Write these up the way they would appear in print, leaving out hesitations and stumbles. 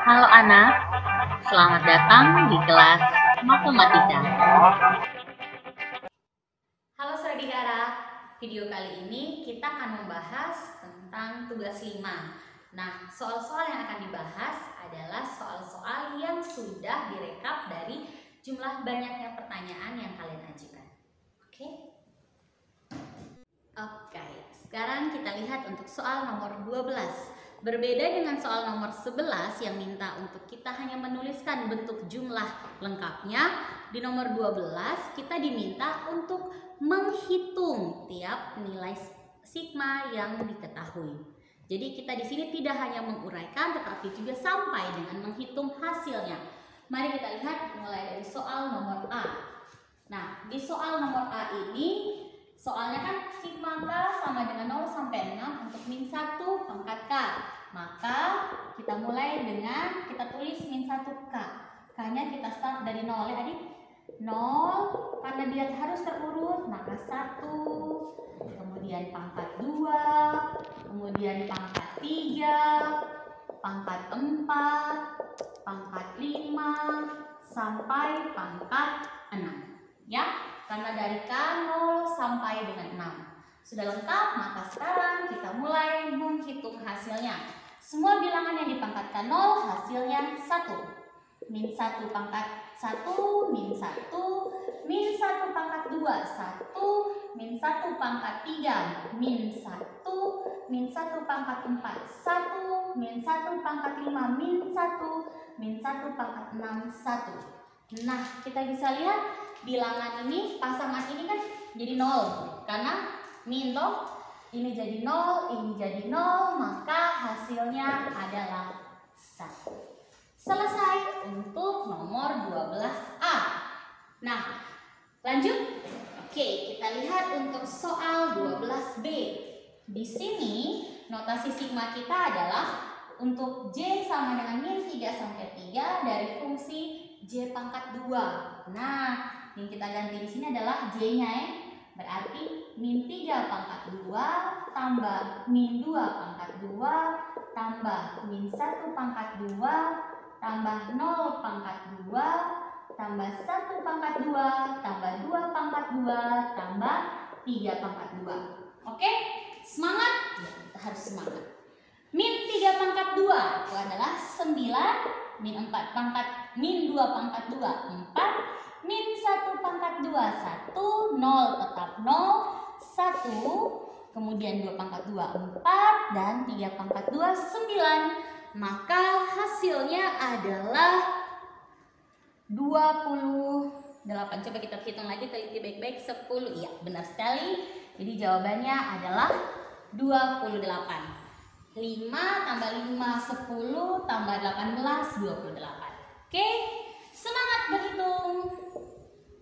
Halo anak, selamat datang di kelas Matematika. Halo saudara, video kali ini kita akan membahas tentang tugas 5. Nah, soal-soal yang akan dibahas adalah soal-soal yang sudah direkap dari jumlah banyaknya pertanyaan yang kalian ajukan. Oke? Oke, sekarang kita lihat untuk soal nomor 12. Berbeda dengan soal nomor 11 yang minta untuk kita hanya menuliskan bentuk jumlah lengkapnya, di nomor 12 kita diminta untuk menghitung tiap nilai sigma yang diketahui. Jadi kita di sini tidak hanya menguraikan tetapi juga sampai dengan menghitung hasilnya. Mari kita lihat mulai dari soal nomor A. Nah, di soal nomor A ini soalnya kan sigma K sama dengan 0 sampai 6 untuk min 1 pangkat K. Maka kita mulai dengan kita tulis min 1 K. K-nya kita start dari 0 ya adik. 0 karena dia harus terurut, maka 1, kemudian pangkat 2, kemudian pangkat 3, pangkat 4, pangkat 5, sampai pangkat 6. Ya, karena dari K0 sampai dengan 6 sudah lengkap, maka sekarang kita mulai menghitung hasilnya. Semua bilangan yang dipangkatkan 0 hasilnya 1. Min 1 pangkat 1, min 1, min 1 pangkat 2, 1, min 1 pangkat 3, min 1, min 1 pangkat 4, 1, min 1 pangkat 5, min 1, min 1 pangkat 6, 1. Nah, kita bisa lihat bilangan ini, pasangan ini kan jadi 0 karena min toh, ini jadi 0, ini jadi 0, maka hasilnya adalah 1. Selesai untuk nomor 12A. Nah, lanjut. Oke, kita lihat untuk soal 12B. Di sini notasi sigma kita adalah untuk J sama dengan min 3 sampai 3 dari fungsi J pangkat 2. Nah, yang kita ganti di sini adalah J-nya ya. Berarti min 3 pangkat 2 tambah min 2 pangkat 2 tambah min 1 pangkat 2 tambah 0 pangkat 2 tambah 1 pangkat 2 tambah 2 pangkat 2 tambah 3 pangkat 2. Oke? Semangat? Ya, kita harus semangat. Min 3 pangkat 2 itu adalah 9, min 4 pangkat min 2 pangkat 2 4, min 1 pangkat 2 1, 0 tetap 0, 1, kemudian 2 pangkat 2 4 dan 3 pangkat 2 9. Maka hasilnya adalah 28. Coba kita hitung lagi, teliti baik-baik. 10, iya benar sekali. Jadi jawabannya adalah 28. 5 tambah 5 10 tambah 18 28. Oke, semangat berhitung.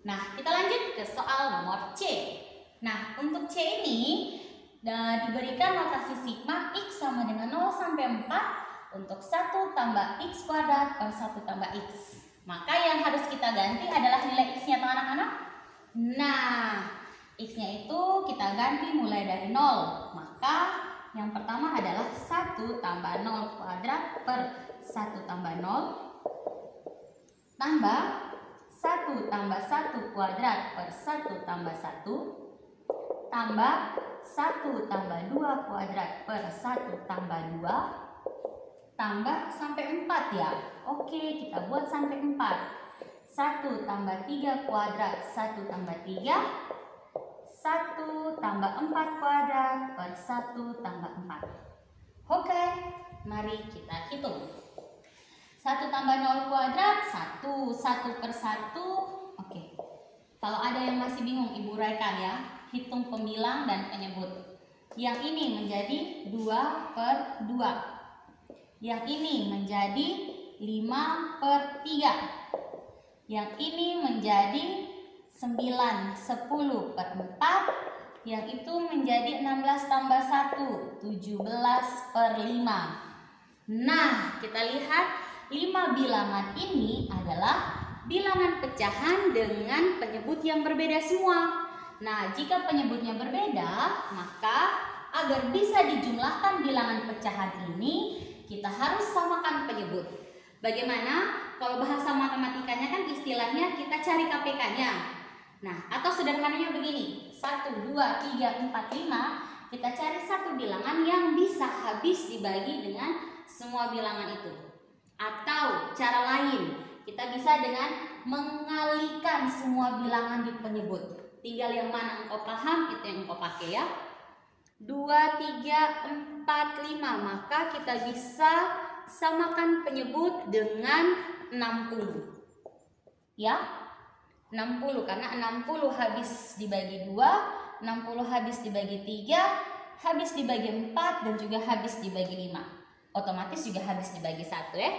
Nah, kita lanjut ke soal nomor C. Nah, untuk C ini diberikan notasi sigma X sama dengan 0 sampai 4 untuk 1 tambah X kuadrat per 1 tambah X. Maka yang harus kita ganti adalah nilai X-nya anak-anak. Nah, X-nya itu kita ganti mulai dari 0. Maka yang pertama adalah 1 tambah 0 kuadrat per 1 tambah 0 tambah 1 tambah 1 kuadrat per 1 tambah 1 tambah 1 tambah 2 kuadrat per 1 tambah 2 tambah sampai 4 ya. Oke, kita buat sampai 4. 1 tambah 3 kuadrat 1 tambah 3, 1 tambah 4 kuadrat per 1 tambah 4. Oke, mari kita hitung. 1 tambah 0 kuadrat 1, 1 per 1. Oke, kalau ada yang masih bingung Ibu uraikan ya. Hitung pembilang dan penyebut. Yang ini menjadi 2 per 2. Yang ini menjadi 5 per 3. Yang ini menjadi 9, 10 per 4. Yang itu menjadi 16 tambah 1, 17 per 5. Nah, kita lihat 5 bilangan ini adalah bilangan pecahan dengan penyebut yang berbeda semua. Nah, jika penyebutnya berbeda, maka agar bisa dijumlahkan bilangan pecahan ini, kita harus samakan penyebut. Bagaimana kalau bahasa matematikanya kan istilahnya kita cari KPK-nya. Nah, atau sederhananya begini, 1, 2, 3, 4, 5, kita cari satu bilangan yang bisa habis dibagi dengan semua bilangan itu. Atau cara lain, kita bisa dengan mengalihkan semua bilangan di penyebut. Tinggal yang mana engkau paham, itu yang engkau pakai ya. 2, 3, 4, 5, maka kita bisa samakan penyebut dengan 60. Ya, 60 karena 60 habis dibagi 2, 60 habis dibagi 3, habis dibagi 4 dan juga habis dibagi 5. Otomatis juga habis dibagi 1 ya.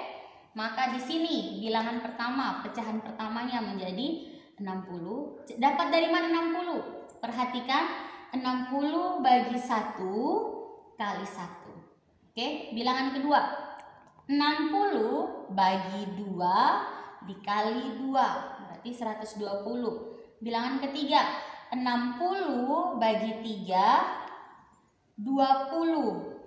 Maka di sini bilangan pertama, pecahan pertamanya menjadi 60. Dapat dari mana 60? Perhatikan 60 bagi 1 kali 1. Oke, bilangan kedua 60 bagi 2 dikali 2 berarti 120. Bilangan ketiga 60 bagi 3 20.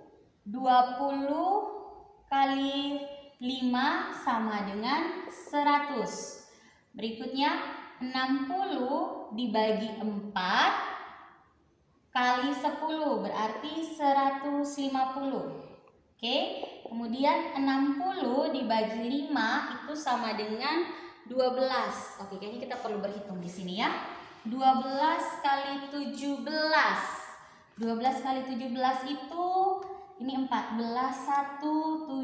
20 kali 5 sama dengan 100. Berikutnya 60 dibagi 4 kali 10 berarti 150. Oke, kemudian 60 dibagi 5 itu sama dengan 12. Oke, kayaknya kita perlu berhitung di sini ya. 12 kali 17. 12 kali 17 itu ini 14, 1,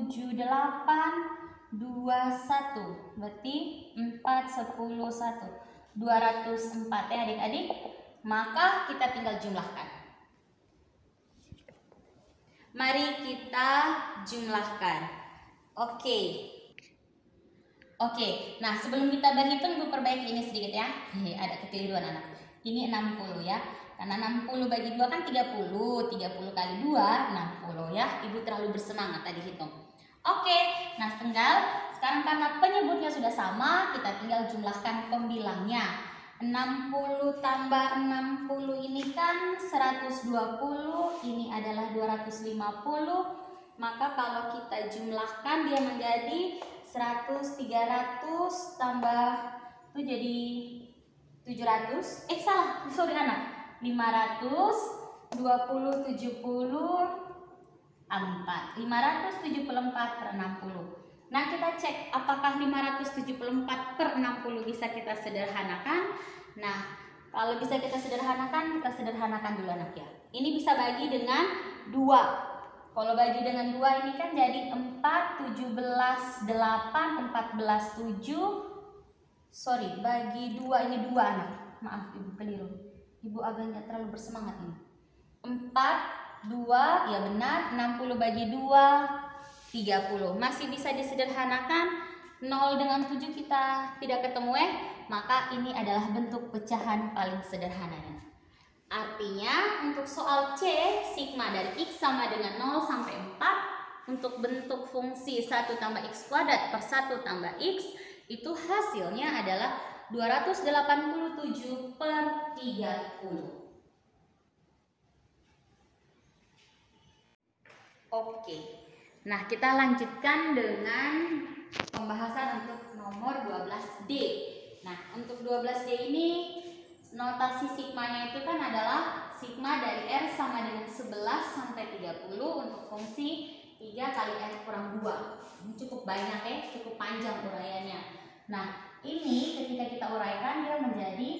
7, 8, 2, 1. Berarti 4, 10, 1. 204 ya adik-adik. Maka kita tinggal jumlahkan. Mari kita jumlahkan. Oke, nah sebelum kita berhitung Ibu perbaiki ini sedikit ya. Ada kekeliruan anak. Ini 60 ya. Karena 60 bagi 2 kan 30. 30 kali 2 60 ya. Ibu terlalu bersemangat tadi hitung. Oke, nah sekarang karena penyebutnya sudah sama, kita tinggal jumlahkan pembilangnya. 60 tambah 60 ini kan 120, ini adalah 250. Maka kalau kita jumlahkan dia menjadi 100, 300 tambah itu jadi 700. Sorry anak. 500, 20, 70, 4. 574 per 60. Nah, kita cek apakah 574 per 60 bisa kita sederhanakan. Nah, kalau bisa kita sederhanakan dulu anak ya. Ini bisa bagi dengan 2. Kalau bagi dengan 2 ini kan jadi 4, 17, 8, 14, 7. Sorry, bagi 2 ini 2 anak. Maaf Ibu keliru. Ibu agaknya terlalu bersemangat ini. 4, 2, ya benar. 60 bagi 2, 30. Masih bisa disederhanakan. 0 dengan 7 kita tidak ketemu maka ini adalah bentuk pecahan paling sederhananya. Artinya untuk soal C, sigma dari X sama dengan 0 sampai 4 untuk bentuk fungsi 1 tambah X kuadrat per 1 tambah X itu hasilnya adalah 287 per 30. Oke, nah kita lanjutkan dengan pembahasan untuk nomor 12D. Nah untuk 12D ini notasi sigmanya itu kan adalah sigma dari R sama dengan 11 sampai 30 untuk fungsi 3 kali R kurang 2. Ini cukup banyak cukup panjang uraiannya. Nah ini ketika kita uraikan dia menjadi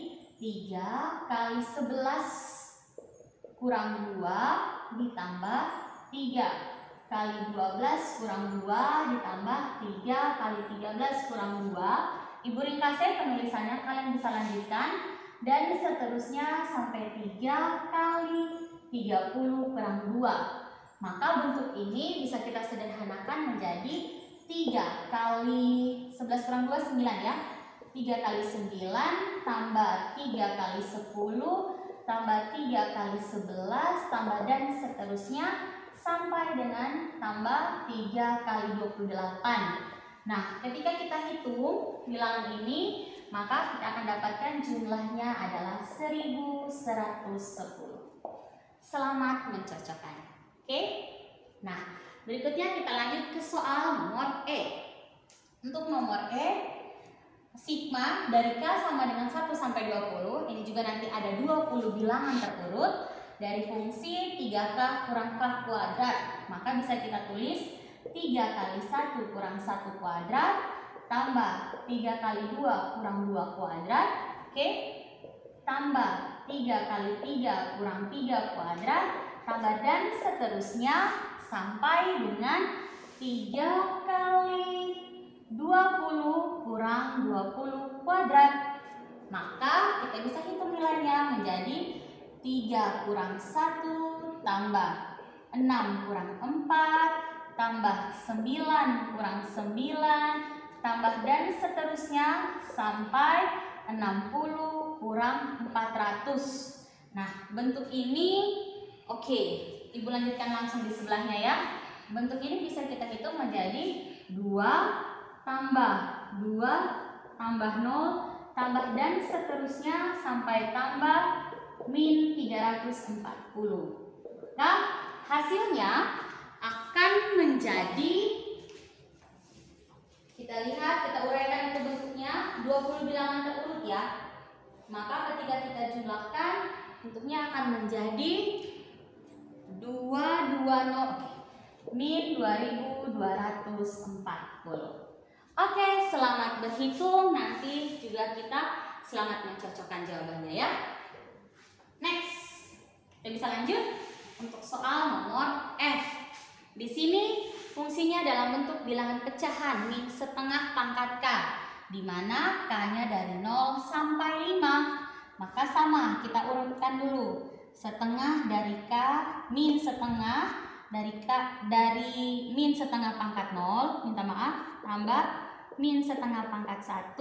3 kali 11 kurang 2 ditambah 3 kali 12 kurang 2 ditambah 3 kali 13 kurang 2. Ibu ringkasnya penulisannya, kalian bisa lanjutkan. Dan seterusnya sampai 3 kali 30 kurang 2. Maka bentuk ini bisa kita sederhanakan menjadi 3 kali 11 kurang 2, 9 ya. 3 kali 9 tambah 3 kali 10 tambah 3 kali 11 tambah dan seterusnya sampai dengan tambah 3 kali 28. Nah, ketika kita hitung bilangan ini, maka kita akan dapatkan jumlahnya adalah 1110. Selamat mencocokkan. Oke? Nah, berikutnya kita lanjut ke soal nomor E. Untuk nomor E, sigma dari K sama dengan 1 sampai 20. Ini juga nanti ada 20 bilangan terurut dari fungsi 3K kurang K kuadrat. Maka bisa kita tulis 3 kali 1 kurang 1 kuadrat tambah 3 kali 2 kurang 2 kuadrat. Oke, tambah 3 kali 3 kurang 3 kuadrat, tambah dan seterusnya sampai dengan 3 kali 20 kurang 20 kuadrat. Maka kita bisa hitung nilainya menjadi 3 kurang 1 tambah 6 kurang 4 tambah 9 kurang 9 tambah dan seterusnya sampai 60 kurang 400. Nah, bentuk ini oke. Ibu lanjutkan langsung di sebelahnya ya. Bentuk ini bisa kita hitung menjadi 2 tambah 2 tambah 0 tambah dan seterusnya sampai tambah min 340. Nah, hasilnya akan menjadi, kita lihat, kita uraikan itu bentuknya 20 bilangan terurut ya. Maka ketika kita jumlahkan, bentuknya akan menjadi 220 min 2240. Oke, selamat berhitung. Nanti juga kita selamat mencocokkan jawabannya ya. Next, kita bisa lanjut untuk soal nomor F. Di sini fungsinya dalam bentuk bilangan pecahan min setengah pangkat K, di mana K-nya dari 0 sampai 5. Maka sama, kita urutkan dulu. Setengah dari K min setengah dari min setengah pangkat 0, minta maaf, tambah min setengah pangkat 1,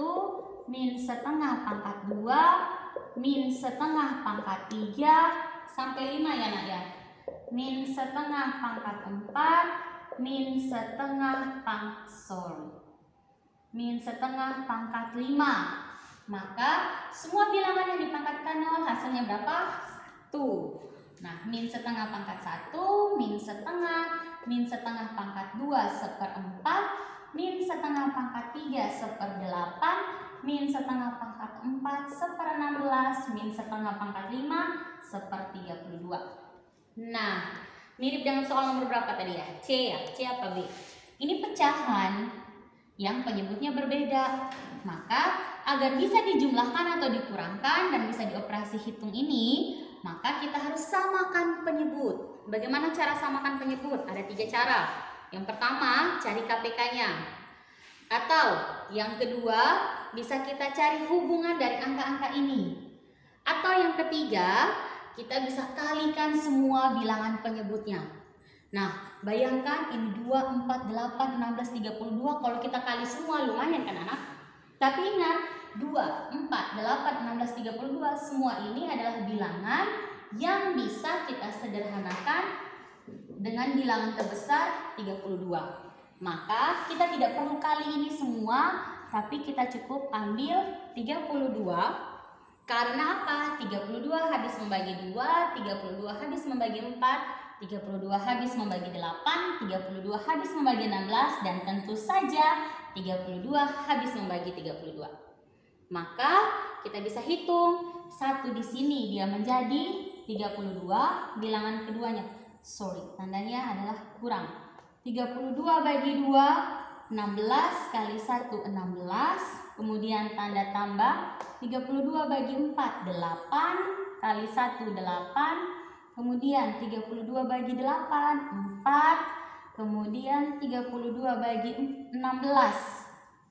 min setengah pangkat 2, min setengah pangkat 3 sampai 5 ya nak ya. Min setengah pangkat 4, min setengah pangkat 5. Maka semua bilangan yang dipangkatkan 0 hasilnya berapa? 1. Nah, min setengah pangkat 1, min setengah pangkat 2 1/4, min setengah pangkat 3 1/8, min setengah pangkat 4 1/16, min setengah pangkat 5 1/32. Nah, mirip dengan soal nomor berapa tadi ya? C ya? C apa B? Ini pecahan yang penyebutnya berbeda. Maka agar bisa dijumlahkan atau dikurangkan dan bisa dioperasi hitung ini, maka kita harus samakan penyebut. Bagaimana cara samakan penyebut? Ada 3 cara. Yang pertama, cari KPK-nya. Atau yang kedua, bisa kita cari hubungan dari angka-angka ini. Atau yang ketiga, kita bisa kalikan semua bilangan penyebutnya. Nah, bayangkan ini 2, 4, 8, 16, 32. Kalau kita kali semua lumayan kan anak? Tapi ingat, 2, 4, 8, 16, 32 semua ini adalah bilangan yang bisa kita sederhanakan dengan bilangan terbesar 32. Maka kita tidak perlu kali ini semua, tapi kita cukup ambil 32. Karena apa? 32 habis membagi 2, 32 habis membagi 4, 32 habis membagi 8, 32 habis membagi 16, dan tentu saja 32 habis membagi 32. Maka kita bisa hitung 1 di sini dia menjadi 32, bilangan keduanya, tandanya adalah kurang. 32 bagi 2, 16 kali 1, 16. Kemudian tanda tambah, 32 bagi 4, 8 kali 1, 8. Kemudian 32 bagi 8, 4. Kemudian 32 bagi 16,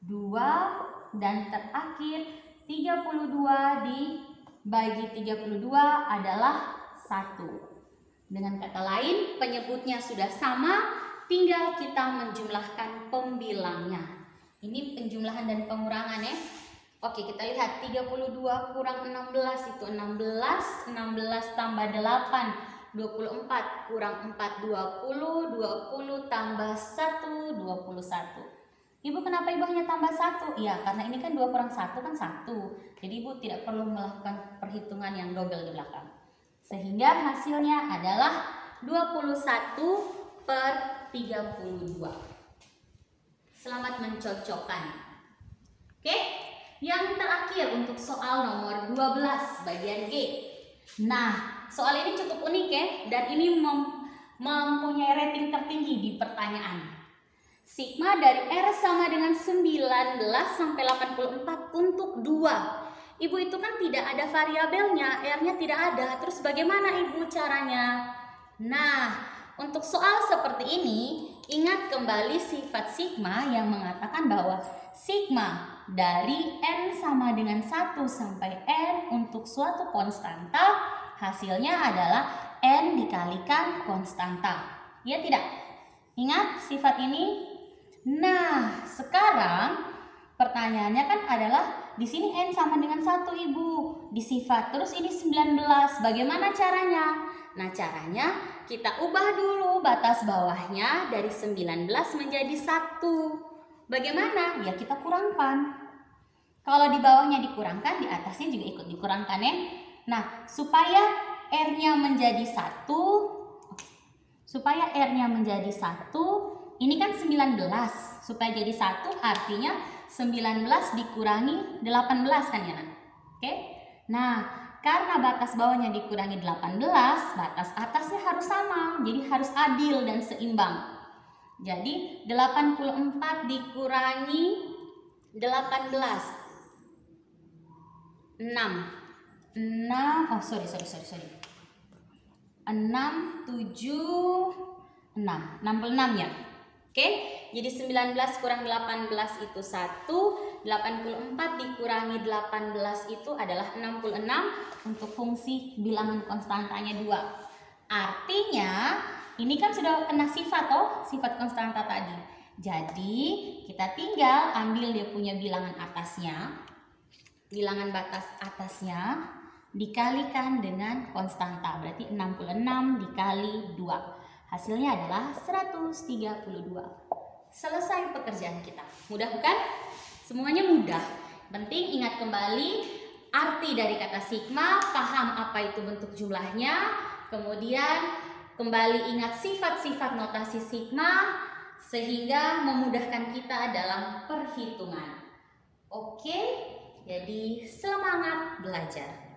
2. Dan terakhir 32 dibagi 32 adalah 1. Dengan kata lain, penyebutnya sudah sama, tinggal kita menjumlahkan pembilangnya. Ini penjumlahan dan pengurangan ya. Oke, kita lihat 32 kurang 16 itu 16, 16 tambah 8, 24 kurang 4, 20, 20 tambah 1, 21. Ibu, kenapa ibu hanya tambah 1? Ya, karena ini kan 2 kurang 1 kan 1. Jadi ibu tidak perlu melakukan perhitungan yang double di belakang. Sehingga hasilnya adalah 21/32. Selamat mencocokkan. Oke, yang terakhir untuk soal nomor 12 bagian G. Nah, soal ini cukup unik ya, dan ini mempunyai rating tertinggi di pertanyaan. Sigma dari R sama dengan 19 sampai 84 untuk 2. Ibu itu kan tidak ada variabelnya, R-nya tidak ada. Terus bagaimana Ibu caranya? Nah, untuk soal seperti ini, ingat kembali sifat sigma yang mengatakan bahwa sigma dari N sama dengan 1 sampai N untuk suatu konstanta, hasilnya adalah N dikalikan konstanta. Ya tidak? Ingat sifat ini? Nah, sekarang pertanyaannya kan adalah di sini N sama dengan 1 Ibu, di sifat, terus ini 19, bagaimana caranya? Nah, caranya kita ubah dulu batas bawahnya dari 19 menjadi 1. Bagaimana? Ya kita kurangkan. Kalau di bawahnya dikurangkan, di atasnya juga ikut dikurangkan ya. Nah, supaya R-nya menjadi 1, ini kan 19, supaya jadi 1 artinya 19 dikurangi 18 kan ya Nak? Oke? Nah, karena batas bawahnya dikurangi 18, batas atasnya harus sama, jadi harus adil dan seimbang. Jadi 84 dikurangi 18, 6, 66 ya. Oke, jadi 19 kurang 18 itu 1, 84 dikurangi 18 itu adalah 66 untuk fungsi bilangan konstantanya 2. Artinya, ini kan sudah kena sifat sifat konstanta tadi. Jadi, kita tinggal ambil dia punya bilangan atasnya, bilangan batas atasnya, dikalikan dengan konstanta, berarti 66 dikali 2. Hasilnya adalah 132. Selesai pekerjaan kita. Mudah bukan? Semuanya mudah. Penting ingat kembali arti dari kata sigma, paham apa itu bentuk jumlahnya, kemudian kembali ingat sifat-sifat notasi sigma sehingga memudahkan kita dalam perhitungan. Oke, jadi semangat belajar.